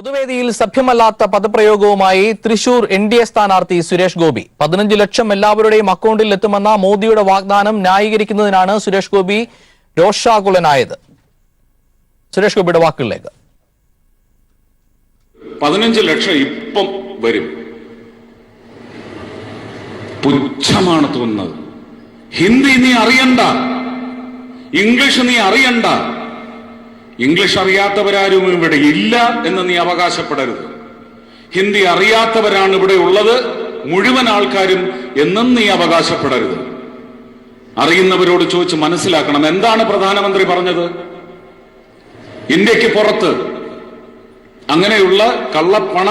പൊതുവേദിയിൽ സഭ്യമല്ലാത്ത പദപ്രയോഗവുമായി Thrissur NDA സ്ഥാനാർത്ഥി സുരേഷ് ഗോപി 15 ലക്ഷം എല്ലാവരുടെയും അക്കൗണ്ടിൽ എത്തുമെന്ന മോദിയുടെ വാഗ്ദാനം ന്യായീകരിക്കുന്നതിനാണ് സുരേഷ് ഗോപി രോഷാകുലനായത്. സുരേഷ് ഗോപിയുടെ വാക്കുകളിലേക്ക്. 15 ലക്ഷം ഇപ്പം വരും. പുച്ഛമാണ് തോന്നുന്നത്. ഹിന്ദി നീ അറിയണ്ട, ഇംഗ്ലീഷ് നീ അറിയണ്ട, ഇംഗ്ലീഷ് അറിയാത്തവരാരും ഇവിടെ ഇല്ല എന്ന് നീ അവകാശപ്പെടരുത്. ഹിന്ദി അറിയാത്തവരാണ് ഇവിടെ ഉള്ളത് മുഴുവൻ ആൾക്കാരും എന്നും നീ അവകാശപ്പെടരുത്. അറിയുന്നവരോട് ചോദിച്ച് മനസ്സിലാക്കണം. എന്താണ് പ്രധാനമന്ത്രി പറഞ്ഞത്? ഇന്ത്യക്ക് പുറത്ത് അങ്ങനെയുള്ള കള്ളപ്പണ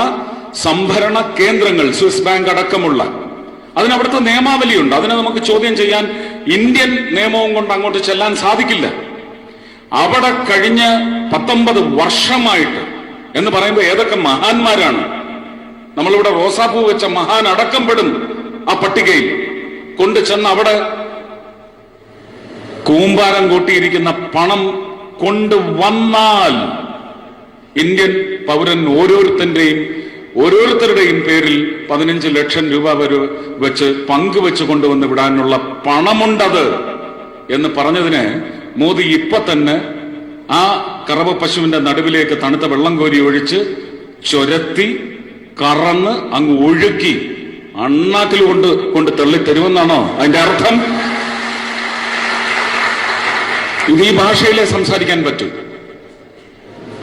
സംഭരണ കേന്ദ്രങ്ങൾ, സ്വിസ് ബാങ്ക് അടക്കമുള്ള, അതിനവിടുത്തെ നിയമാവലിയുണ്ട്. അതിനെ നമുക്ക് ചോദ്യം ചെയ്യാൻ ഇന്ത്യൻ നിയമവും കൊണ്ട് അങ്ങോട്ട് ചെല്ലാൻ സാധിക്കില്ല. അവിടെ കഴിഞ്ഞ് 19 വർഷമായിട്ട് എന്ന് പറയുമ്പോൾ ഏതൊക്കെ മഹാന്മാരാണ്. നമ്മളിവിടെ റോസാപ്പൂ വെച്ച മഹാൻ അടക്കം പെടും ആ പട്ടികയിൽ. കൊണ്ട് ചെന്ന് അവിടെ കൂമ്പാരം കൂട്ടിയിരിക്കുന്ന പണം കൊണ്ടുവന്നാൽ ഇന്ത്യൻ പൗരൻ ഓരോരുത്തരുടെയും പേരിൽ 15 ലക്ഷം രൂപ വരെ വെച്ച് പങ്കുവെച്ച് കൊണ്ടുവന്ന് വിടാനുള്ള പണമുണ്ടത് എന്ന് പറഞ്ഞതിന് മോദി ഇപ്പൊ തന്നെ ആ കറവ പശുവിന്റെ നടുവിലേക്ക് തണുത്ത വെള്ളം കോരി ഒഴിച്ച് ചൊരത്തി കറന്ന് അങ്ങ് ഒഴുക്കി അണ്ണാക്കിൽ കൊണ്ട് തള്ളിത്തരുമെന്നാണോ അതിന്റെ അർത്ഥം? ഇത് ഈ ഭാഷയിലെ സംസാരിക്കാൻ പറ്റൂ,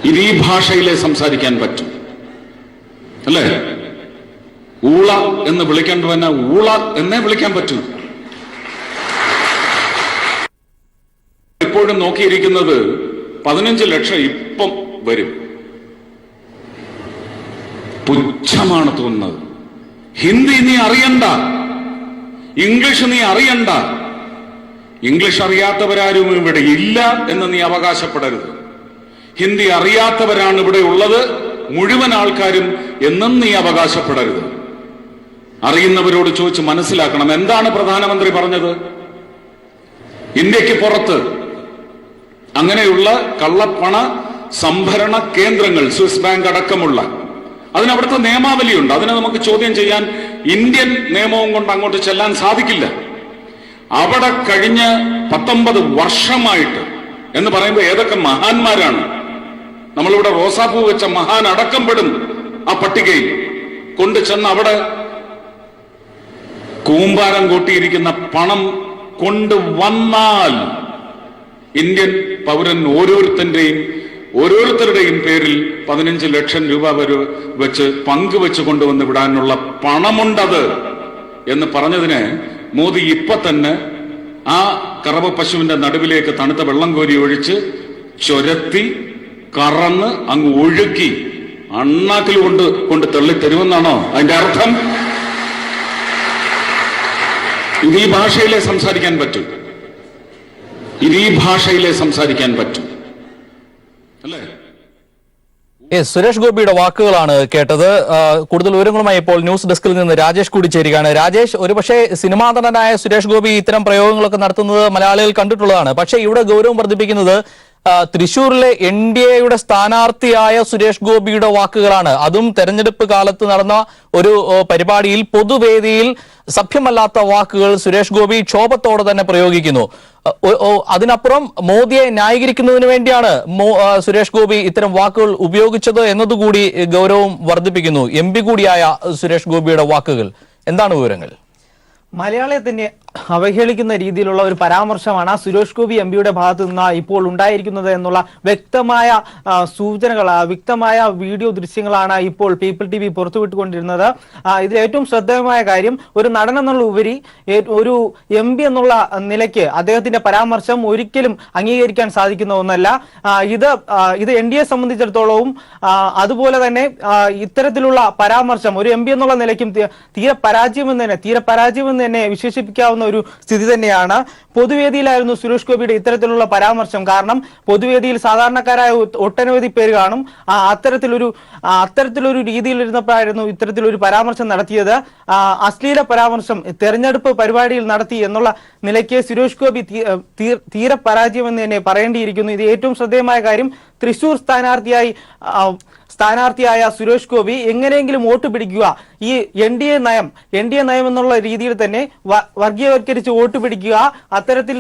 ഇത് ഈ ഭാഷയിലെ സംസാരിക്കാൻ പറ്റും അല്ലേ? ഊള എന്ന് വിളിക്കേണ്ടവനെ ഊള എന്നേ വിളിക്കാൻ പറ്റൂ. ഇപ്പോഴും നോക്കിയിരിക്കുന്നത് 15 ലക്ഷം ഇപ്പം വരും. പുച്ഛമാണ് തോന്നുന്നത്. ഹിന്ദി നീ അറിയണ്ട, ഇംഗ്ലീഷ് നീ അറിയണ്ട, ഇംഗ്ലീഷ് അറിയാത്തവരാരും ഇവിടെ ഇല്ല എന്ന് നീ അവകാശപ്പെടരുത്. ഹിന്ദി അറിയാത്തവരാണ് ഇവിടെ ഉള്ളത് മുഴുവൻ ആൾക്കാരും എന്നും നീ അവകാശപ്പെടരുത്. അറിയുന്നവരോട് ചോദിച്ച് മനസ്സിലാക്കണം. എന്താണ് പ്രധാനമന്ത്രി പറഞ്ഞത്? ഇന്ത്യക്ക് പുറത്ത് അങ്ങനെയുള്ള കള്ളപ്പണ സംഭരണ കേന്ദ്രങ്ങൾ, സ്വിസ് ബാങ്ക് അടക്കമുള്ള, അതിനവിടുത്തെ നിയമാവലിയുണ്ട്. അതിനെ നമുക്ക് ചോദ്യം ചെയ്യാൻ ഇന്ത്യൻ നിയമവും കൊണ്ട് അങ്ങോട്ട് ചെല്ലാൻ സാധിക്കില്ല. അവിടെ കഴിഞ്ഞ് 19 വർഷമായിട്ട് എന്ന് പറയുമ്പോൾ ഏതൊക്കെ മഹാന്മാരാണ്. നമ്മളിവിടെ റോസാപ്പൂ വെച്ച മഹാൻ അടക്കം പെടും ആ പട്ടികയിൽ. കൊണ്ട് ചെന്ന് അവിടെ കൂമ്പാരം കൂട്ടിയിരിക്കുന്ന പണം കൊണ്ടുവന്നാൽ ഇന്ത്യൻ പൗരൻ ഓരോരുത്തരുടെയും പേരിൽ 15 ലക്ഷം രൂപ വരെ വെച്ച് പങ്കുവെച്ച് കൊണ്ടുവന്ന് വിടാനുള്ള പണമുണ്ടത് എന്ന് പറഞ്ഞതിന് മോദി ഇപ്പൊ തന്നെ ആ കറവ പശുവിന്റെ നടുവിലേക്ക് തണുത്ത വെള്ളം കോരി ഒഴിച്ച് ചൊരത്തി കറന്ന് അങ്ങ് ഒഴുക്കി അണ്ണാക്കിൽ കൊണ്ട് തള്ളിത്തരുമെന്നാണോ അതിന്റെ അർത്ഥം? ഇത് ഈ ഭാഷയിലെ സംസാരിക്കാൻ പറ്റൂ, ഇത് ഈ ഭാഷയിലെ സംസാരിക്കാൻ പറ്റും അല്ലേ? സുരേഷ് ഗോപിയുടെ വാക്കുകളാണ് കേട്ടത്. കൂടുതൽ വിവരങ്ങളുമായി ഇപ്പോൾ ന്യൂസ് ഡെസ്കിൽ നിന്ന് രാജേഷ് കൂടി ചേരുകയാണ്. രാജേഷ്, ഒരുപക്ഷെ സിനിമാ നടനായ സുരേഷ് ഗോപി ഇത്തരം പ്രയോഗങ്ങളൊക്കെ നടത്തുന്നത് മലയാളികൾ കണ്ടിട്ടുള്ളതാണ്. പക്ഷേ ഇവിടെ ഗൗരവം വർദ്ധിപ്പിക്കുന്നത് തൃശൂരിലെ എൻഡിഎയുടെ സ്ഥാനാർത്ഥിയായ സുരേഷ് ഗോപിയുടെ വാക്കുകളാണ്. അതും തെരഞ്ഞെടുപ്പ് കാലത്ത് നടന്ന ഒരു പരിപാടിയിൽ പൊതുവേദിയിൽ സഭ്യമല്ലാത്ത വാക്കുകൾ സുരേഷ് ഗോപി ക്ഷോഭത്തോടെ തന്നെ പ്രയോഗിക്കുന്നു. അതിനപ്പുറം മോദിയെ ന്യായീകരിക്കുന്നതിന് വേണ്ടിയാണ് സുരേഷ് ഗോപി ഇത്തരം വാക്കുകൾ ഉപയോഗിച്ചത് എന്നതുകൂടി ഗൗരവം വർദ്ധിപ്പിക്കുന്നു. എം പി കൂടിയായ സുരേഷ് ഗോപിയുടെ വാക്കുകൾ. എന്താണ് വിവരങ്ങൾ? മലയാളിയെ തന്നെ അവഹേളിക്കുന്ന രീതിയിലുള്ള ഒരു പരാമർശമാണ് സുരേഷ് ഗോപി എം പിയുടെ ഭാഗത്തു നിന്ന് ഇപ്പോൾ ഉണ്ടായിരിക്കുന്നത് എന്നുള്ള വ്യക്തമായ സൂചനകൾ, വ്യക്തമായ വീഡിയോ ദൃശ്യങ്ങളാണ് ഇപ്പോൾ പീപ്പിൾ TV പുറത്തുവിട്ടുകൊണ്ടിരുന്നത്. ഇതിൽ ഏറ്റവും ശ്രദ്ധേയമായ കാര്യം, ഒരു നടൻ എന്നുള്ള ഉപരി ഒരു എം പി എന്നുള്ള നിലയ്ക്ക് അദ്ദേഹത്തിന്റെ പരാമർശം ഒരിക്കലും അംഗീകരിക്കാൻ സാധിക്കുന്ന ഒന്നല്ല. ഇത് NDA സംബന്ധിച്ചിടത്തോളവും അതുപോലെ തന്നെ ഇത്തരത്തിലുള്ള പരാമർശം ഒരു എം പി എന്നുള്ള നിലയ്ക്കും തീരെ പരാജയമെന്ന് തന്നെ വിശേഷിപ്പിക്കാവുന്ന ഒരു സ്ഥിതി തന്നെയാണ്. പൊതുവേദിയിലായിരുന്നു സുരേഷ് ഗോപിയുടെ ഇത്തരത്തിലുള്ള പരാമർശം. കാരണം പൊതുവേദിയിൽ സാധാരണക്കാരായ ഒട്ടനവധി പേര് കാണും. അത്തരത്തിലൊരു രീതിയിൽ ഇരുന്നപ്പോഴായിരുന്നു ഇത്തരത്തിലൊരു പരാമർശം നടത്തിയത്. അശ്ലീല പരാമർശം തെരഞ്ഞെടുപ്പ് പരിപാടിയിൽ നടത്തി എന്നുള്ള നിലയ്ക്ക് സുരേഷ് ഗോപി തീരെ പരാജയമെന്ന് തന്നെ പറയേണ്ടിയിരിക്കുന്നു. ഇത് ഏറ്റവും ശ്രദ്ധേയമായ കാര്യം, തൃശൂർ സ്ഥാനാർത്ഥിയായി സ്ഥാനാർത്ഥിയായ സുരേഷ് ഗോപി എങ്ങനെയെങ്കിലും വോട്ട് പിടിക്കുക, ഈ എൻ ഡി എ നയം എന്നുള്ള രീതിയിൽ തന്നെ വർഗീയവൽക്കരിച്ച് വോട്ട് പിടിക്കുക, അത്തരത്തിൽ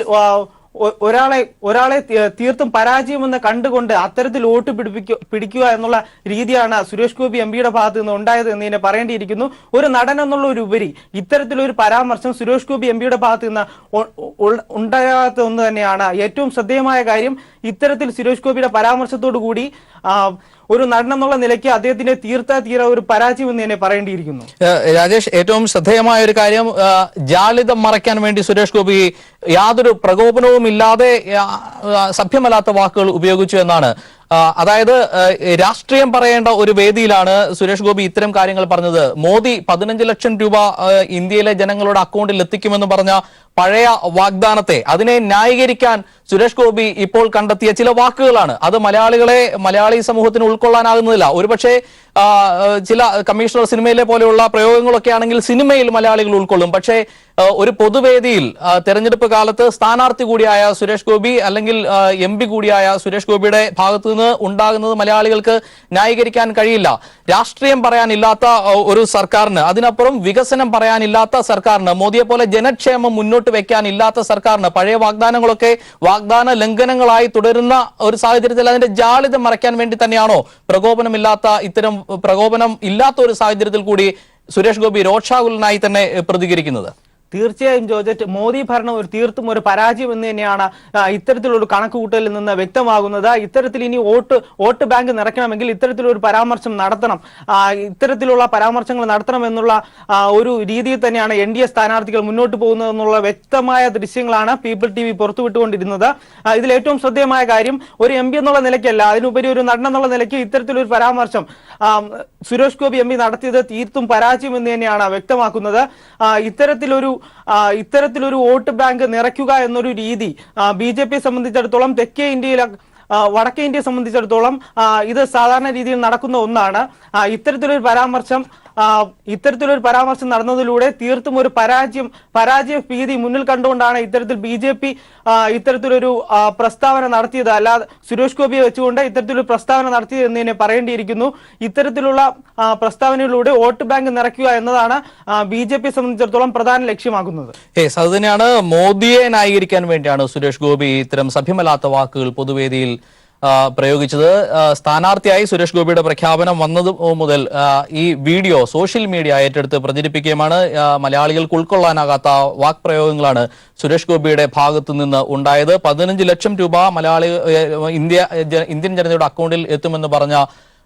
ഒരാളെ തീർത്തും പരാജയമെന്ന് കണ്ടുകൊണ്ട് അത്തരത്തിൽ വോട്ട് പിടിക്കുക എന്നുള്ള രീതിയാണ് സുരേഷ് ഗോപി എംപിയുടെ ഭാഗത്ത് നിന്ന് ഉണ്ടായത് എന്ന് തന്നെ പറയേണ്ടിയിരിക്കുന്നു. ഒരു നടൻ എന്നുള്ള ഒരു ഉപരി ഇത്തരത്തിലൊരു പരാമർശം സുരേഷ് ഗോപി എംപിയുടെ ഭാഗത്ത് നിന്ന് ഉണ്ടാകാത്ത ഒന്ന് തന്നെയാണ് ഏറ്റവും ശ്രദ്ധേയമായ കാര്യം. ഇത്തരത്തിൽ സുരേഷ് ഗോപിയുടെ പരാമർശത്തോടു കൂടി ഒരു നടൻ എന്നുള്ള നിലയ്ക്ക് അദ്ദേഹത്തിന്റെ തീര ഒരു പരാജയം എന്ന് തന്നെ പറയേണ്ടിയിരിക്കുന്നു. രാജേഷ്, ഏറ്റവും ശ്രദ്ധേയമായ ഒരു കാര്യം, ജാളിതം മറയ്ക്കാൻ വേണ്ടി സുരേഷ് ഗോപി യാതൊരു പ്രകോപനവും ഇല്ലാതെ സഭ്യമല്ലാത്ത വാക്കുകൾ ഉപയോഗിച്ചു എന്നാണ്. അതായത് രാഷ്ട്രീയം പറയേണ്ട ഒരു വേദിയിലാണ് സുരേഷ് ഗോപി ഇത്തരം കാര്യങ്ങൾ പറഞ്ഞത്. മോദി 15 ലക്ഷം രൂപ ഇന്ത്യയിലെ ജനങ്ങളുടെ അക്കൗണ്ടിൽ എത്തിക്കുമെന്ന് പറഞ്ഞ പഴയ വാഗ്ദാനത്തെ, അതിനെ ന്യായീകരിക്കാൻ സുരേഷ് ഗോപി ഇപ്പോൾ കണ്ടെത്തിയ ചില വാക്കുകളാണ്. അത് മലയാളി സമൂഹത്തിന് ഉൾക്കൊള്ളാനാകുന്നതില്ല. ഒരുപക്ഷെ ചില കമ്മീഷണർ സിനിമയിലെ പോലെയുള്ള പ്രയോഗങ്ങളൊക്കെ ആണെങ്കിൽ സിനിമയിൽ മലയാളികൾ ഉൾക്കൊള്ളും. പക്ഷേ ഒരു പൊതുവേദിയിൽ തെരഞ്ഞെടുപ്പ് കാലത്ത് സ്ഥാനാർത്ഥി കൂടിയായ സുരേഷ് ഗോപി അല്ലെങ്കിൽ MP കൂടിയായ സുരേഷ് ഗോപിയുടെ ഭാഗത്തു നിന്ന് ഉണ്ടാകുന്നത് മലയാളികൾക്ക് ന്യായീകരിക്കാൻ കഴിയില്ല. രാഷ്ട്രീയം പറയാനില്ലാത്ത ഒരു സർക്കാരിന്, അതിനപ്പുറം വികസനം പറയാനില്ലാത്ത സർക്കാരിന്, മോദിയെ പോലെ ജനക്ഷേമം മുന്നോട്ട് വെക്കാനില്ലാത്ത സർക്കാരിന് പഴയ വാഗ്ദാനങ്ങളൊക്കെ വാഗ്ദാന ലംഘനങ്ങളായി തുടരുന്ന ഒരു സാഹചര്യത്തിൽ അതിന്റെ ജാളിതം മറയ്ക്കാൻ വേണ്ടി തന്നെയാണോ പ്രകോപനം ഇല്ലാത്ത ഒരു സാഹചര്യത്തിൽ കൂടി സുരേഷ് ഗോപി രോഷാകുലനായി തന്നെ പ്രതികരിക്കുന്നത്? തീർച്ചയായും ജോർജറ്റ്, മോദി ഭരണം തീർത്തും ഒരു പരാജയം എന്ന് തന്നെയാണ് ഇത്തരത്തിലൊരു കണക്കുകൂട്ടലിൽ നിന്ന് വ്യക്തമാകുന്നത്. ഇത്തരത്തിൽ ഇനി വോട്ട് ബാങ്ക് നിറയ്ക്കണമെങ്കിൽ ഇത്തരത്തിലൊരു പരാമർശം നടത്തണം, ഇത്തരത്തിലുള്ള പരാമർശങ്ങൾ നടത്തണം എന്നുള്ള ഒരു രീതിയിൽ തന്നെയാണ് NDA സ്ഥാനാർത്ഥികൾ മുന്നോട്ട് പോകുന്നതെന്നുള്ള വ്യക്തമായ ദൃശ്യങ്ങളാണ് പീപ്പിൾ TV പുറത്തുവിട്ടുകൊണ്ടിരുന്നത്. ഇതിൽ ഏറ്റവും ശ്രദ്ധേയമായ കാര്യം, ഒരു MP എന്നുള്ള നിലയ്ക്കല്ല, അതിനുപരി ഒരു നടൻ എന്നുള്ള നിലയ്ക്ക് ഇത്തരത്തിലൊരു പരാമർശം സുരേഷ് ഗോപി MP നടത്തിയത് തീർത്തും പരാജയം എന്ന് തന്നെയാണ് വ്യക്തമാക്കുന്നത്. ഇത്തരത്തിലൊരു വോട്ട് ബാങ്ക് നിറയ്ക്കുക എന്നൊരു രീതി BJP സംബന്ധിച്ചിടത്തോളം, തെക്കേ ഇന്ത്യയിലെ വടക്കേ ഇന്ത്യയെ സംബന്ധിച്ചിടത്തോളം ഇത് സാധാരണ രീതിയിൽ നടക്കുന്ന ഒന്നാണ്. ഇത്തരത്തിലൊരു പരാമർശം നടന്നതിലൂടെ തീർത്തും ഒരു പരാജയ ഭീതി മുന്നിൽ കണ്ടുകൊണ്ടാണ് ഇത്തരത്തിൽ BJP ഇത്തരത്തിലൊരു പ്രസ്താവന നടത്തിയത്. അല്ലാതെ സുരേഷ് ഗോപിയെ വെച്ചുകൊണ്ട് ഇത്തരത്തിലൊരു പ്രസ്താവന നടത്തിയത് എന്ന് തന്നെ പറയേണ്ടിയിരിക്കുന്നു. ഇത്തരത്തിലുള്ള പ്രസ്താവനയിലൂടെ വോട്ട് ബാങ്ക് നിറയ്ക്കുക എന്നതാണ് BJP സംബന്ധിച്ചിടത്തോളം പ്രധാന ലക്ഷ്യമാക്കുന്നത്. അത് തന്നെയാണ്. മോദിയെ ന്യായീകരിക്കാൻ വേണ്ടിയാണ് സുരേഷ് ഗോപി ഇത്തരം സഭ്യമല്ലാത്ത വാക്കുകൾ പൊതുവേദിയിൽ പ്രയോഗിച്ചത്. സ്ഥാനാർത്ഥിയായി സുരേഷ് ഗോപിയുടെ പ്രഖ്യാപനം വന്നത് മുതൽ ഈ വീഡിയോ സോഷ്യൽ മീഡിയ ഏറ്റെടുത്ത് പ്രചരിപ്പിക്കുകയുമാണ്. മലയാളികൾക്ക് ഉൾക്കൊള്ളാനാകാത്ത വാക്പ്രയോഗങ്ങളാണ് സുരേഷ് ഗോപിയുടെ ഭാഗത്തു നിന്ന് ഉണ്ടായത്. 15 ലക്ഷം രൂപ ഇന്ത്യൻ ജനതയുടെ അക്കൗണ്ടിൽ എത്തുമെന്ന് പറഞ്ഞ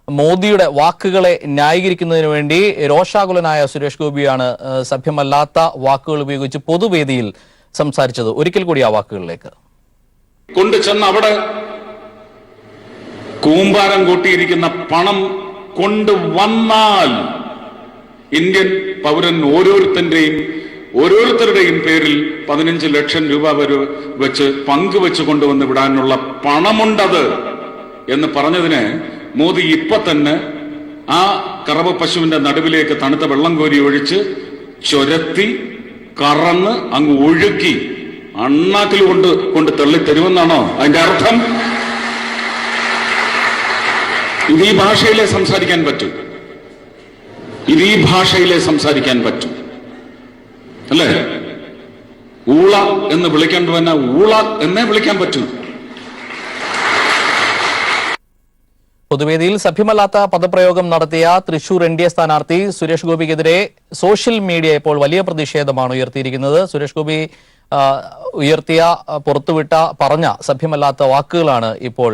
മോദിയുടെ വാക്കുകളെ ന്യായീകരിക്കുന്നതിന് വേണ്ടി രോഷാകുലനായ സുരേഷ് ഗോപിയാണ് സഭ്യമല്ലാത്ത വാക്കുകൾ ഉപയോഗിച്ച് പൊതുവേദിയിൽ സംസാരിച്ചത്. ഒരിക്കൽ കൂടി ആ വാക്കുകളിലേക്ക്. കൊണ്ടുചെന്ന് അവിടെ കൂമ്പാരം കൂട്ടിയിരിക്കുന്ന പണം കൊണ്ടുവന്നാൽ ഇന്ത്യൻ പൗരൻ ഓരോരുത്തരുടെയും പേരിൽ 15 ലക്ഷം രൂപ വരെ വെച്ച് പങ്കുവെച്ച് കൊണ്ടുവന്ന് വിടാനുള്ള പണമുണ്ടത് എന്ന് പറഞ്ഞതിന് മോദി ഇപ്പൊ തന്നെ ആ കറവ പശുവിന്റെ നടുവിലേക്ക് തണുത്ത വെള്ളം കോരി ഒഴിച്ച് ചൊരത്തി കറന്ന് അങ്ങ് ഒഴുക്കി അണ്ണാക്കിൽ കൊണ്ട് തള്ളിത്തരുമെന്നാണോ അതിന്റെ അർത്ഥം? ഇത് ഈ ഭാഷയിലെ സംസാരിക്കാൻ പറ്റൂ, അല്ലേ? ഊള എന്ന് വിളിക്കേണ്ടവനെ ഊള എന്നേ വിളിക്കാൻ പറ്റൂ. പൊതുവേദിയിൽ സഭ്യമല്ലാത്ത പദപ്രയോഗം നടത്തിയ തൃശൂർ NDA സ്ഥാനാർത്ഥി സുരേഷ് ഗോപിക്കെതിരെ സോഷ്യൽ മീഡിയ ഇപ്പോൾ വലിയ പ്രതിഷേധമാണ് ഉയർത്തിയിരിക്കുന്നത്. സുരേഷ് ഗോപി പറഞ്ഞ സഭ്യമല്ലാത്ത വാക്കുകളാണ് ഇപ്പോൾ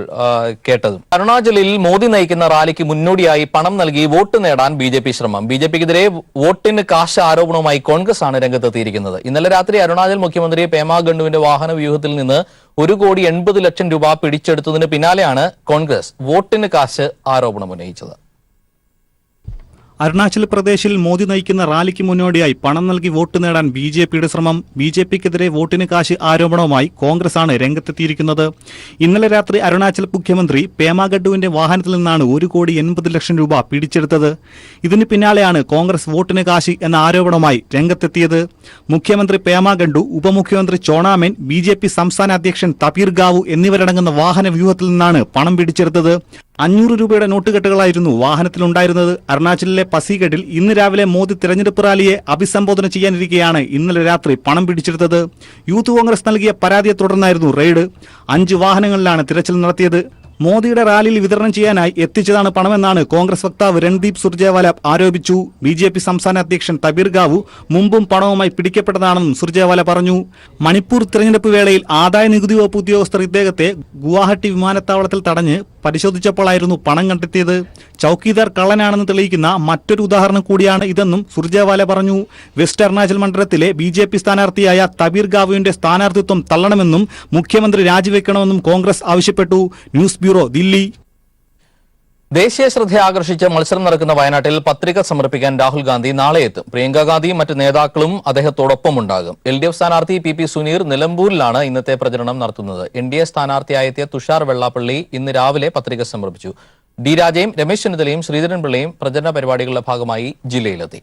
കേട്ടത്. അരുണാചലിൽ മോദി നയിക്കുന്ന റാലിക്ക് മുന്നോടിയായി പണം നൽകി വോട്ട് നേടാൻ BJP ശ്രമം. BJPക്കെതിരെ വോട്ടിന് കാശ് ആരോപണവുമായി കോൺഗ്രസ് ആണ് രംഗത്തെത്തിയിരിക്കുന്നത്. ഇന്നലെ രാത്രി അരുണാചൽ മുഖ്യമന്ത്രി പേമാ ഖണ്ഡുവിന്റെ വാഹന വ്യൂഹത്തിൽ നിന്ന് 1,80,00,000 രൂപ പിടിച്ചെടുത്തതിന് പിന്നാലെയാണ് കോൺഗ്രസ് വോട്ടിന് കാശ് ആരോപണം ഉന്നയിച്ചത്. അരുണാചൽ പ്രദേശിൽ മോദി നയിക്കുന്ന റാലിക്ക് മുന്നോടിയായി പണം നൽകി വോട്ട് നേടാൻ ബിജെപിയുടെ ശ്രമം. ബിജെപിക്കെതിരെ വോട്ടിന് കാശ് ആരോപണവുമായി കോൺഗ്രസാണ് രംഗത്തെത്തിയിരിക്കുന്നത്. ഇന്നലെ രാത്രി അരുണാചൽ മുഖ്യമന്ത്രി പേമ ഖണ്ഡുവിന്റെ വാഹനത്തിൽ നിന്നാണ് 1,80,00,000 രൂപ പിടിച്ചെടുത്തത്. ഇതിന് പിന്നാലെയാണ് കോൺഗ്രസ് വോട്ടിന് കാശ് എന്ന ആരോപണവുമായി രംഗത്തെത്തിയത്. മുഖ്യമന്ത്രി പേമ ഖണ്ഡു, ഉപമുഖ്യമന്ത്രി ചോണാമേൻ, ബിജെപി സംസ്ഥാന അധ്യക്ഷൻ തപീർ ഗാവു എന്നിവരടങ്ങുന്ന വാഹന വ്യൂഹത്തിൽ നിന്നാണ് പണം പിടിച്ചെടുത്തത്. 500 രൂപയുടെ നോട്ടുകെട്ടുകളായിരുന്നു വാഹനത്തിലുണ്ടായിരുന്നത്. അരുണാചലിലെ പസിഗഡിൽ ഇന്ന് രാവിലെ മോദി തെരഞ്ഞെടുപ്പ് റാലിയെ അഭിസംബോധന ചെയ്യാനിരിക്കെയാണ് ഇന്നലെ രാത്രി പണം പിടിച്ചെടുത്തത്. യൂത്ത് കോൺഗ്രസ് നൽകിയ പരാതിയെ തുടർന്നായിരുന്നു റെയ്ഡ്. 5 വാഹനങ്ങളിലാണ് തിരച്ചിൽ നടത്തിയത്. മോദിയുടെ റാലിയിൽ വിതരണം ചെയ്യാനായി എത്തിച്ചതാണ് പണമെന്നാണ് കോൺഗ്രസ് വക്താവ് രൺദീപ് സുർജേവാല ആരോപിച്ചു. ബിജെപി സംസ്ഥാന അധ്യക്ഷൻ തബീർ ഗാവു മുമ്പും പണവുമായി പിടിക്കപ്പെട്ടതാണെന്നും സുർജേവാല പറഞ്ഞു. മണിപ്പൂർ തിരഞ്ഞെടുപ്പ് വേളയിൽ ആദായ നികുതി വകുപ്പ് ഉദ്യോഗസ്ഥർ ഇദ്ദേഹത്തെ ഗുവാഹട്ടി വിമാനത്താവളത്തിൽ തടഞ്ഞ് പരിശോധിച്ചപ്പോഴായിരുന്നു പണം കണ്ടെത്തിയത്. ചൌക്കീദാർ കള്ളനാണെന്ന് തെളിയിക്കുന്ന മറ്റൊരു ഉദാഹരണം കൂടിയാണ് ഇതെന്നും സുർജേവാല പറഞ്ഞു. വെസ്റ്റ് അരുണാചൽ മണ്ഡലത്തിലെ ബിജെപി സ്ഥാനാർത്ഥിയായ തബീർ ഗാവുവിന്റെ സ്ഥാനാർത്ഥിത്വം തള്ളണമെന്നും മുഖ്യമന്ത്രി രാജിവെക്കണമെന്നും കോൺഗ്രസ് ആവശ്യപ്പെട്ടു. News bureau, Delhi. ദേശീയ ശ്രദ്ധ ആകർഷിച്ച് മത്സരം നടക്കുന്ന വയനാട്ടിൽ പത്രിക സമർപ്പിക്കാൻ രാഹുൽ ഗാന്ധി നാളെ എത്തും. പ്രിയങ്ക ഗാന്ധിയും മറ്റ് നേതാക്കളും അദ്ദേഹത്തോടൊപ്പം ഉണ്ടാകും. LDF സ്ഥാനാർത്ഥി PP സുനീർ നിലമ്പൂരിലാണ് ഇന്നത്തെ പ്രചരണം നടത്തുന്നത്. NDA സ്ഥാനാർത്ഥിയായെത്തിയ തുഷാർ വെള്ളാപ്പള്ളി ഇന്ന് രാവിലെ പത്രിക സമർപ്പിച്ചു. D രാജയും രമേശ് ചെന്നിത്തലയും ശ്രീധരൻപിള്ളയും പ്രചരണ പരിപാടികളുടെ ഭാഗമായി ജില്ലയിലെത്തി.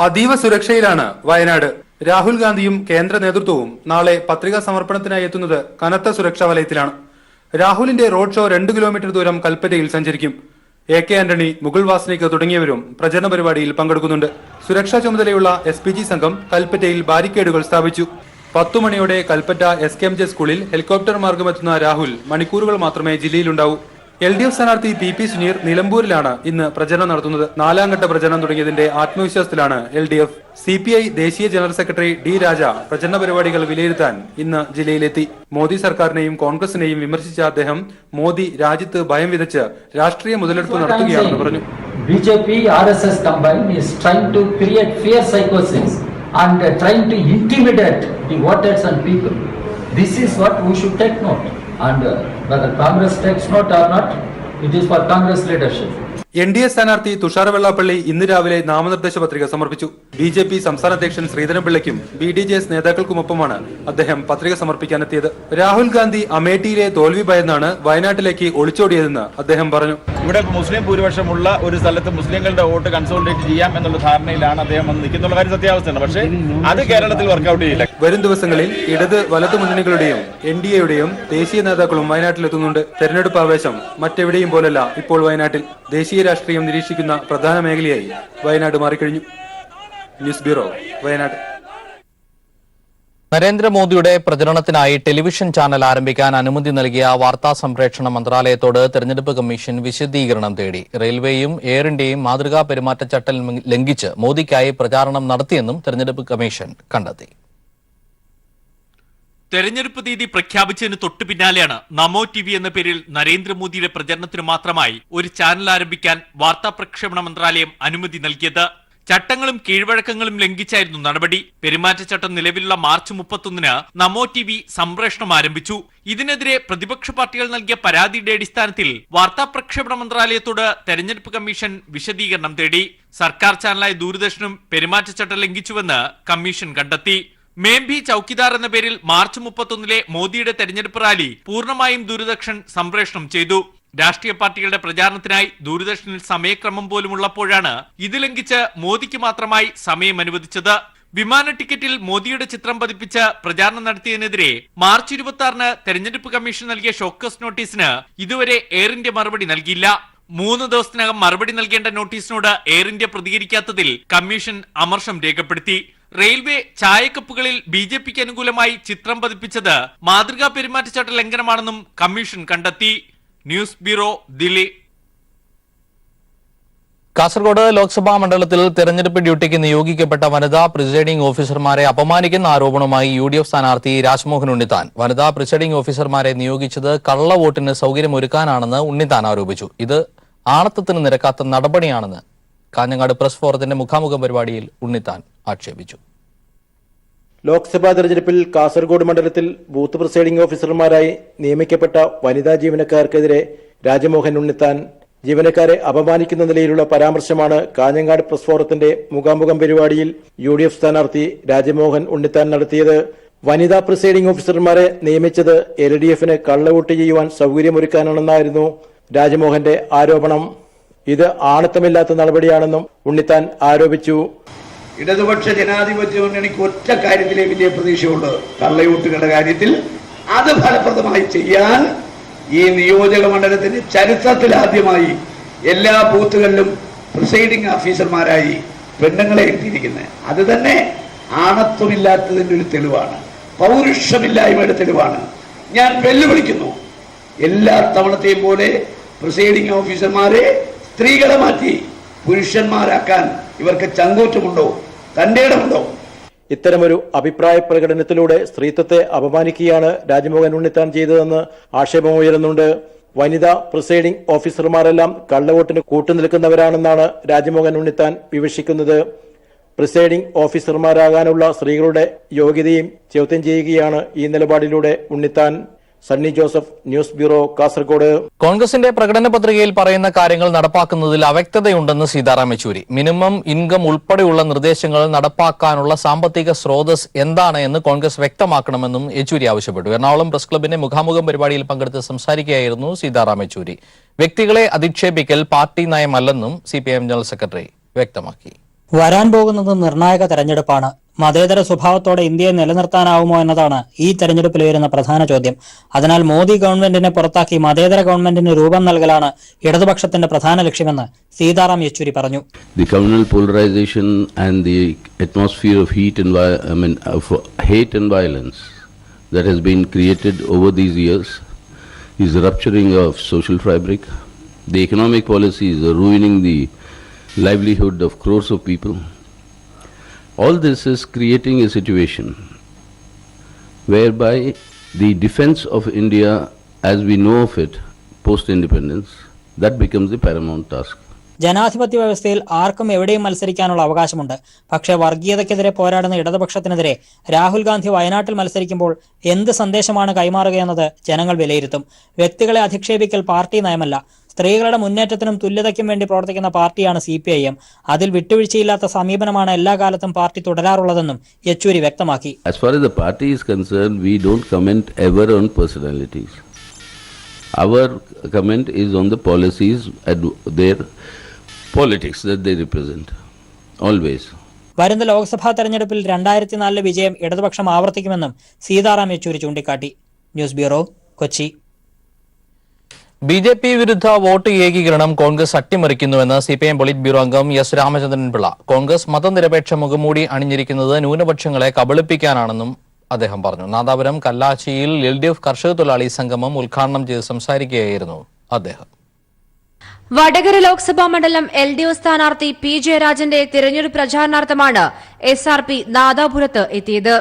അതീവ സുരക്ഷയിലാണ് വയനാട്. രാഹുൽ ഗാന്ധിയും കേന്ദ്ര നേതൃത്വവും നാളെ പത്രികാ സമർപ്പണത്തിനായി എത്തുന്നത് കനത്ത സുരക്ഷാ വലയത്തിലാണ്. രാഹുലിന്റെ റോഡ് ഷോ 2 കിലോമീറ്റർ ദൂരം കൽപ്പറ്റയിൽ സഞ്ചരിക്കും. AK ആന്റണി, മുകുൾ വാസ്നിക് തുടങ്ങിയവരും പ്രചരണ പരിപാടിയിൽ പങ്കെടുക്കുന്നുണ്ട്. സുരക്ഷാ ചുമതലയുള്ള SPG സംഘം കൽപ്പറ്റയിൽ ബാരിക്കേഡുകൾ സ്ഥാപിച്ചു. 10 മണിയോടെ കൽപ്പറ്റ SKMJ സ്കൂളിൽ ഹെലികോപ്റ്റർ മാർഗമെത്തുന്ന രാഹുൽ മണിക്കൂറുകൾ മാത്രമേ ജില്ലയിലുണ്ടാവൂ. LDF സ്ഥാനാർത്ഥി PP സുനീർ നിലമ്പൂരിലാണ് ഇന്ന് പ്രചരണം നടത്തുന്നത്. 4ാം ഘട്ട പ്രചരണം തുടങ്ങിയതിന്റെ ആത്മവിശ്വാസത്തിലാണ് LDF. CPI ദേശീയ ജനറൽ സെക്രട്ടറി D രാജ പ്രചരണ പരിപാടികൾ വിലയിരുത്താൻ ഇന്ന് ജില്ലയിലെത്തി. മോദി സർക്കാരിനെയും കോൺഗ്രസിനെയും വിമർശിച്ച അദ്ദേഹം മോദി രാജ്യത്ത് ഭയം വിതച്ച് രാഷ്ട്രീയ മുതലെടുപ്പ് നടത്തുകയാണെന്ന് പറഞ്ഞു. BJP RSS combined is trying to create fear psychosis and trying to intimidate the voters and people. This is what we should take note. And whether Congress takes note or not, it is for Congress leadership. NDA സ്ഥാനാർത്ഥി തുഷാർ വെള്ളാപ്പള്ളി ഇന്ന് രാവിലെ നാമനിർദ്ദേശ പത്രിക സമർപ്പിച്ചു. BJP സംസ്ഥാന അധ്യക്ഷൻ ശ്രീധരൻപിള്ളയ്ക്കും BDJS നേതാക്കൾക്കുമൊപ്പമാണ് അദ്ദേഹം പത്രിക സമർപ്പിക്കാനെത്തിയത്. രാഹുൽ ഗാന്ധി അമേഠിയിലെ തോൽവി ഭയന്നാണ് വയനാട്ടിലേക്ക് ഒളിച്ചോടിയതെന്ന് അദ്ദേഹം പറഞ്ഞു. ഇവിടെ മുസ്ലിം ഭൂരിപക്ഷമുള്ള ഒരു സ്ഥലത്ത് മുസ്ലിങ്ങളുടെ വോട്ട് കൺസോളിഡേറ്റ് ചെയ്യാം എന്നുള്ള ധാരണയിലാണ് അദ്ദേഹം വന്ന് നിൽക്കുന്ന കാര്യം സത്യാവസ്ഥയാണ്. പക്ഷേ അത് കേരളത്തിൽ വർക്കൗട്ട് ചെയ്യില്ല. വരും ദിവസങ്ങളിൽ ഇടത് വലതു മുന്നണികളുടെയും NDAയുടെയും ദേശീയ നേതാക്കളും വയനാട്ടിലെത്തുന്നുണ്ട്. തെരഞ്ഞെടുപ്പ് ആവേശം മറ്റെവിടെയും പോലല്ല ഇപ്പോൾ വയനാട്ടിൽ. ദേശീയ രാഷ്ട്രീയം നിരീക്ഷിക്കുന്ന പ്രധാന മേഖലയായി വയനാട് മാറിക്കഴിഞ്ഞു. News bureau, Wayanad. നരേന്ദ്രമോദിയുടെ പ്രചരണത്തിനായി ടെലിവിഷൻ ചാനൽ ആരംഭിക്കാൻ അനുമതി നൽകിയ വാർത്താ സംപ്രേഷണ മന്ത്രാലയത്തോട് തെരഞ്ഞെടുപ്പ് കമ്മീഷൻ വിശദീകരണം തേടി. റെയിൽവേയും എയർ ഇന്ത്യയും മാതൃകാ പെരുമാറ്റച്ചട്ടം ലംഘിച്ച് മോദിക്കായി പ്രചാരണം നടത്തിയെന്നും തെരഞ്ഞെടുപ്പ് കമ്മീഷൻ കണ്ടെത്തി. തെരഞ്ഞെടുപ്പ് തീയതി പ്രഖ്യാപിച്ചതിന് തൊട്ടു പിന്നാലെയാണ് നമോ TV എന്ന പേരിൽ നരേന്ദ്രമോദിയുടെ പ്രചരണത്തിന് മാത്രമായി ഒരു ചാനൽ ആരംഭിക്കാൻ വാർത്താ പ്രക്ഷേപണ മന്ത്രാലയം അനുമതി നൽകിയത്. ചട്ടങ്ങളും കീഴ്വഴക്കങ്ങളും ലംഘിച്ചായിരുന്നു നടപടി. പെരുമാറ്റച്ചട്ടം നിലവിലുള്ള മാർച്ച് 31-ന് നമോ TV സംപ്രേഷണം ആരംഭിച്ചു. ഇതിനെതിരെ പ്രതിപക്ഷ പാർട്ടികൾ നൽകിയ പരാതിയുടെ അടിസ്ഥാനത്തിൽ വാർത്താ പ്രക്ഷേപണ മന്ത്രാലയത്തോട് തെരഞ്ഞെടുപ്പ് കമ്മീഷൻ വിശദീകരണം തേടി. സർക്കാർ ചാനലായ ദൂരദർശനും പെരുമാറ്റച്ചട്ടം ലംഘിച്ചുവെന്ന് കമ്മീഷൻ കണ്ടെത്തി. മേംഭി ചൌക്കിദാർ എന്ന പേരിൽ മാർച്ച് 31-ലെ മോദിയുടെ തെരഞ്ഞെടുപ്പ് റാലി പൂർണ്ണമായും ദൂരദർശൻ സംപ്രേഷണം ചെയ്തു. രാഷ്ട്രീയ പാർട്ടികളുടെ പ്രചാരണത്തിനായി ദൂരദർശനിൽ സമയക്രമം പോലും ഉള്ളപ്പോഴാണ് ഇത് ലംഘിച്ച് മോദിക്ക് മാത്രമായി സമയം അനുവദിച്ചത്. വിമാന ടിക്കറ്റിൽ മോദിയുടെ ചിത്രം പതിപ്പിച്ച് പ്രചാരണം നടത്തിയതിനെതിരെ മാർച്ച് 26-ന് തെരഞ്ഞെടുപ്പ് കമ്മീഷൻ നൽകിയ ഷോക്കസ് നോട്ടീസിന് ഇതുവരെ എയർ ഇന്ത്യ മറുപടി നൽകിയില്ല. 3 ദിവസത്തിനകം മറുപടി നൽകേണ്ട നോട്ടീസിനോട് എയർ ഇന്ത്യ പ്രതികരിക്കാത്തതിൽ കമ്മീഷൻ അമർഷം രേഖപ്പെടുത്തി. റെയിൽവേ ചായക്കപ്പുകളിൽ BJPക്ക് അനുകൂലമായി ചിത്രം പതിപ്പിച്ചത് മാതൃകാ പെരുമാറ്റച്ചട്ട ലംഘനമാണെന്നും കമ്മീഷൻ കണ്ടെത്തി. News bureau, Delhi. കാസർഗോഡ് ലോക്സഭാ മണ്ഡലത്തിൽ തെരഞ്ഞെടുപ്പ് ഡ്യൂട്ടിക്ക് നിയോഗിക്കപ്പെട്ട വനിതാ പ്രിസൈഡിംഗ് ഓഫീസർമാരെ അപമാനിക്കുന്ന ആരോപണവുമായി UDF സ്ഥാനാർത്ഥി രാജ്മോഹൻ ഉണ്ണിത്താൻ. വനിതാ പ്രിസൈഡിംഗ് ഓഫീസർമാരെ നിയോഗിച്ചത് കള്ളവോട്ടിന് സൗകര്യമൊരുക്കാനാണെന്ന് ഉണ്ണിത്താൻ ആരോപിച്ചു. ഇത് ആണത്തത്തിന് നിരക്കാത്ത നടപടിയാണെന്ന് കാഞ്ഞങ്ങാട് പ്രസ് ഫോറത്തിന്റെ മുഖാമുഖം പരിപാടിയിൽ ഉണ്ണിത്താൻ ആക്ഷേപിച്ചു. ലോക്സഭാ തെരഞ്ഞെടുപ്പിൽ കാസർഗോഡ് മണ്ഡലത്തിൽ ബൂത്ത് പ്രിസൈഡിംഗ് ഓഫീസർമാരായി നിയമിക്കപ്പെട്ട വനിതാ ജീവനക്കാർക്കെതിരെ രാജ്മോഹൻ ഉണ്ണിത്താൻ ജീവനക്കാരെ അപമാനിക്കുന്ന നിലയിലുള്ള പരാമർശമാണ് കാഞ്ഞങ്ങാട് പ്രസ് ഫോറത്തിന്റെ മുഖാമുഖം പരിപാടിയിൽ UDF സ്ഥാനാർത്ഥി രാജ്മോഹൻ ഉണ്ണിത്താൻ നടത്തിയത്. വനിതാ പ്രിസൈഡിംഗ് ഓഫീസർമാരെ നിയമിച്ചത് LDFന് കള്ളവോട്ട് ചെയ്യുവാൻ സൗകര്യമൊരുക്കാനാണെന്നായിരുന്നു രാജ്മോഹന്റെ ആരോപണം. ഇത് ആണത്തമില്ലാത്ത നടപടിയാണെന്നും ഉണ്ണിത്താൻ ആരോപിച്ചു. ഇടതുപക്ഷ ജനാധിപത്യ മുന്നണിക്ക് ഒറ്റ കാര്യത്തിലേ വലിയ പ്രതീക്ഷയുള്ളൂ, കള്ളവോട്ടുകളുടെ കാര്യത്തിൽ. അത് ഫലപ്രദമായി ചെയ്യാൻ ഈ നിയോജക മണ്ഡലത്തിന്റെ ചരിത്രത്തിലാദ്യമായി എല്ലാ ബൂത്തുകളിലും പ്രിസൈഡിംഗ് ഓഫീസർമാരായി പെണ്ണുങ്ങളെ എത്തിയിരിക്കുന്നത്. അത് തന്നെ ആണത്വമില്ലാത്തതിന്റെ ഒരു തെളിവാണ്, പൗരുഷമില്ലായ്മയുടെ തെളിവാണ്. ഞാൻ വെല്ലുവിളിക്കുന്നു, എല്ലാ തവണത്തെയും പോലെ പ്രിസൈഡിംഗ് ഓഫീസർമാരെ സ്ത്രീകളെ മാറ്റി പുരുഷന്മാരാക്കാൻ ഇവർക്ക് ചങ്കൂറ്റമുണ്ടോ, തന്റെ ഇടമുണ്ടോ? ഇത്തരമൊരു അഭിപ്രായ പ്രകടനത്തിലൂടെ സ്ത്രീത്വത്തെ അപമാനിക്കുകയാണ് രാജ്മോഹൻ ഉണ്ണിത്താൻ ചെയ്തതെന്ന് ആക്ഷേപമുയരുന്നുണ്ട്. വനിതാ പ്രിസൈഡിംഗ് ഓഫീസർമാരെല്ലാം കള്ളവോട്ടിന് കൂട്ടുനിൽക്കുന്നവരാണെന്നാണ് രാജ്മോഹൻ ഉണ്ണിത്താൻ വിമർശിക്കുന്നത്. പ്രിസൈഡിംഗ് ഓഫീസർമാരാകാനുള്ള സ്ത്രീകളുടെ യോഗ്യതയും ചോദ്യം ചെയ്യുകയാണ് ഈ നിലപാടിലൂടെ ഉണ്ണിത്താൻ. Sunny Joseph, news bureau, Kasaragod. കോൺഗ്രസിന്റെ പ്രകടന പത്രികയിൽ പറയുന്ന കാര്യങ്ങൾ നടപ്പാക്കുന്നതിൽ അവ്യക്തതയുണ്ടെന്ന് സീതാറാം യെച്ചൂരി. മിനിമം ഇൻകം ഉൾപ്പെടെയുള്ള നിർദ്ദേശങ്ങൾ നടപ്പാക്കാനുള്ള സാമ്പത്തിക സ്രോതസ് എന്താണ് എന്ന് കോൺഗ്രസ് വ്യക്തമാക്കണമെന്നും യെച്ചൂരി ആവശ്യപ്പെട്ടു. എറണാകുളം പ്രസ് ക്ലബിന്റെ മുഖാമുഖം പരിപാടിയിൽ പങ്കെടുത്ത് സംസാരിക്കുകയായിരുന്നു സീതാറാം യെച്ചൂരി. വ്യക്തികളെ അധിക്ഷേപിക്കൽ പാർട്ടി നയമല്ലെന്നും CPIM ജനറൽ സെക്രട്ടറി വ്യക്തമാക്കി. വരാൻ പോകുന്നത് നിർണായക തെരഞ്ഞെടുപ്പാണ്. മതേതര സ്വഭാവത്തോടെ ഇന്ത്യയെ നിലനിർത്താനാവുമോ എന്നതാണ് ഈ തെരഞ്ഞെടുപ്പിൽ ഉയരുന്ന പ്രധാന ചോദ്യം. അതിനാൽ മോദി ഗവൺമെന്റിനെ പുറത്താക്കി മതേതര ഗവൺമെന്റിന് രൂപം നൽകലാണ് ഇടതുപക്ഷത്തിന്റെ പ്രധാന ലക്ഷ്യമെന്ന് സീതാറാം യെച്ചൂരി പറഞ്ഞു. The communal polarization and the atmosphere of hate and violence that has been created over these years is rupturing of social fabric. The economic policies are ruining the livelihood of crores of people. All this is creating a situation whereby the defense of India as we know of it post-independence, that becomes the paramount task. ജനാധിപത്യ വ്യവസ്ഥയിൽ ആർക്കും എവിടെയും മത്സരിക്കാനുള്ള അവകാശമുണ്ട്. പക്ഷേ വർഗീയതയ്ക്കെതിരെ പോരാടുന്ന ഇടതുപക്ഷത്തിനെതിരെ രാഹുൽ ഗാന്ധി വയനാട്ടിൽ മത്സരിക്കുമ്പോൾ എന്ത് സന്ദേശമാണ് കൈമാറുകയെന്നത് ജനങ്ങൾ വിലയിരുത്തും. വ്യക്തികളെ അധിക്ഷേപിക്കൽ പാർട്ടി നയമല്ല. സ്ത്രീകളുടെ മുന്നേറ്റത്തിനും തുല്യതയ്ക്കും വേണ്ടി പ്രവർത്തിക്കുന്ന പാർട്ടിയാണ് CPIM. അതിൽ വിട്ടുവീഴ്ചയില്ലാത്ത സമീപനമാണ് എല്ലാ കാലത്തും പാർട്ടി തുടരാറുള്ളതെന്നും യെച്ചൂരി വ്യക്തമാക്കി. As far as the party is concerned, we don't comment ever on personalities. Our comment is on the policies and their politics that they represent. Always. വരുന്ന ലോക്സഭാ തെരഞ്ഞെടുപ്പിൽ 2004 വിജയം ഇടതുപക്ഷം ആവർത്തിക്കുമെന്നും സീതാറാം യെച്ചൂരി ചൂണ്ടിക്കാട്ടി. News bureau, Kochi. BJP വിരുദ്ധ വോട്ട് ഏകീകരണം Congress അട്ടിമറിക്കുന്നുവെന്ന് CPIM polit bureau അംഗം S. Ramachandran Pillai. Congress മതനിരപേക്ഷ മുഖംമൂടി അണിഞ്ഞിരിക്കുന്നത് ന്യൂനപക്ഷങ്ങളെ കബളിപ്പിക്കാനാണെന്നും അദ്ദേഹം പറഞ്ഞു. നാദാപുരം കല്ലാച്ചിയിൽ LDF കർഷക തൊഴിലാളി സംഗമം ഉദ്ഘാടനം ചെയ്ത് സംസാരിക്കുകയായിരുന്നു അദ്ദേഹം. വടകര ലോക്സഭാ മണ്ഡലം LDF സ്ഥാനാർത്ഥി P. ജയരാജന്റെ തിരഞ്ഞെടുപ്പ് പ്രചാരണാർത്ഥമാണ് SRP നാദാപുരത്ത് എത്തിയത്.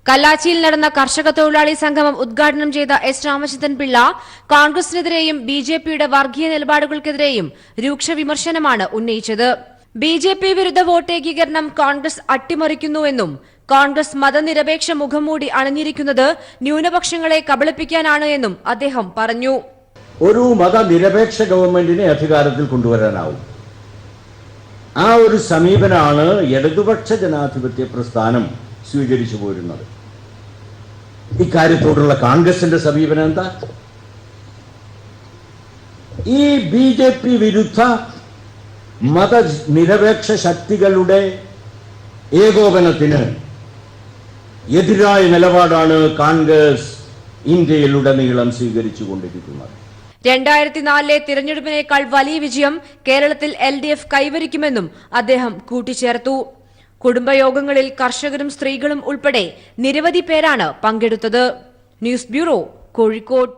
കല്ലാച്ചിയിൽ നടന്ന കർഷക തൊഴിലാളി സംഗമം ഉദ്ഘാടനം ചെയ്ത S. രാമചന്ദ്രൻ പിള്ള കോൺഗ്രസിനെതിരെയും BJPയുടെ വർഗീയ നിലപാടുകൾക്കെതിരെയും രൂക്ഷ വിമർശനമാണ് ഉന്നയിച്ചത്. BJP വിരുദ്ധ വോട്ടേകീകരണം കോൺഗ്രസ് അട്ടിമറിക്കുന്നുവെന്നും കോൺഗ്രസ് മതനിരപേക്ഷ മുഖംമൂടി അണിഞ്ഞിരിക്കുന്നത് ന്യൂനപക്ഷങ്ങളെ കബളിപ്പിക്കാനാണ് എന്നും അദ്ദേഹം പറഞ്ഞു. ഒരു മതനിരപേക്ഷ ഗവൺമെന്റിനെ അധികാരത്തിൽ കൊണ്ടുവരാനാവും. ആ ഒരു സമീപനമാണ് ഇടതുപക്ഷ ജനാധിപത്യ പ്രസ്ഥാനം സ്വീകരിച്ചു പോരുന്നത്. ഇക്കാര്യത്തോടുള്ള കോൺഗ്രസിന്റെ സമീപനം എന്താ? ഈ BJP വിരുദ്ധ മതനിരപേക്ഷ ശക്തികളുടെ ഏകോപനത്തിന് എതിരായ നിലപാടാണ് കോൺഗ്രസ് ഇന്ത്യയിലുടനീളം സ്വീകരിച്ചുകൊണ്ടിരിക്കുന്നത്. 2004 തിരഞ്ഞെടുപ്പിനേക്കാൾ വലിയ വിജയം കേരളത്തിൽ LDF കൈവരിക്കുമെന്നും അദ്ദേഹം കൂട്ടിച്ചേർത്തു. കുടുംബയോഗങ്ങളിൽ കർഷകരും സ്ത്രീകളും ഉൾപ്പെടെ നിരവധി പേരാണ് പങ്കെടുത്തത്. News bureau, Kozhikode.